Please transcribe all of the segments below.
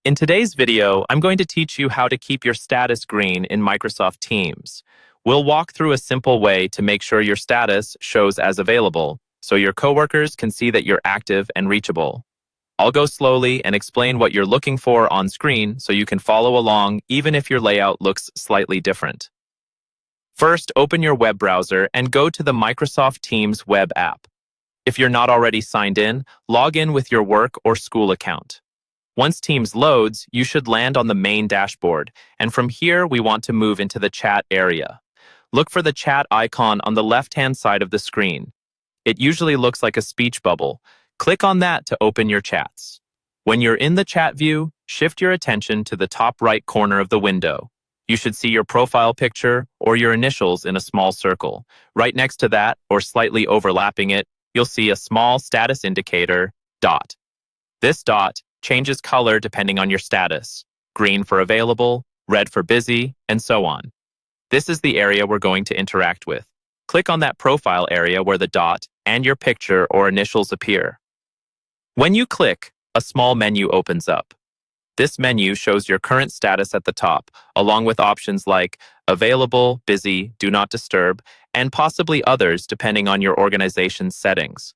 In today's video, I'm going to teach you how to keep your status green in Microsoft Teams. We'll walk through a simple way to make sure your status shows as available, so your coworkers can see that you're active and reachable. I'll go slowly and explain what you're looking for on screen so you can follow along even if your layout looks slightly different. First, open your web browser and go to the Microsoft Teams web app. If you're not already signed in, log in with your work or school account. Once Teams loads, you should land on the main dashboard, and from here we want to move into the chat area. Look for the chat icon on the left-hand side of the screen. It usually looks like a speech bubble. Click on that to open your chats. When you're in the chat view, shift your attention to the top right corner of the window. You should see your profile picture or your initials in a small circle. Right next to that, or slightly overlapping it, you'll see a small status indicator, dot. This dot changes color depending on your status: green for available, red for busy, and so on. This is the area we're going to interact with. Click on that profile area where the dot and your picture or initials appear. When you click, a small menu opens up. This menu shows your current status at the top, along with options like available, busy, do not disturb, and possibly others depending on your organization's settings.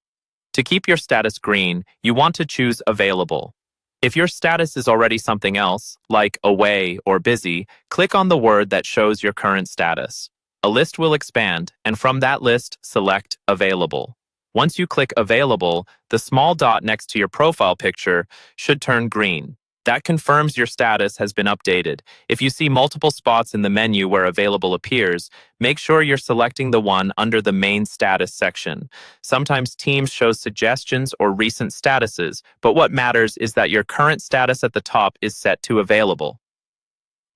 To keep your status green, you want to choose available. If your status is already something else, like away or busy, click on the word that shows your current status. A list will expand, and from that list, select Available. Once you click Available, the small dot next to your profile picture should turn green. That confirms your status has been updated. If you see multiple spots in the menu where Available appears, make sure you're selecting the one under the main status section. Sometimes Teams shows suggestions or recent statuses, but what matters is that your current status at the top is set to Available.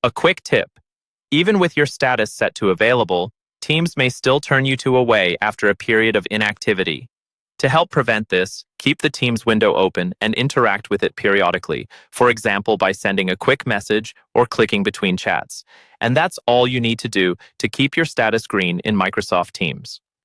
A quick tip: even with your status set to Available, Teams may still turn you to Away after a period of inactivity. To help prevent this, keep the Teams window open and interact with it periodically, for example by sending a quick message or clicking between chats. And that's all you need to do to keep your status green in Microsoft Teams.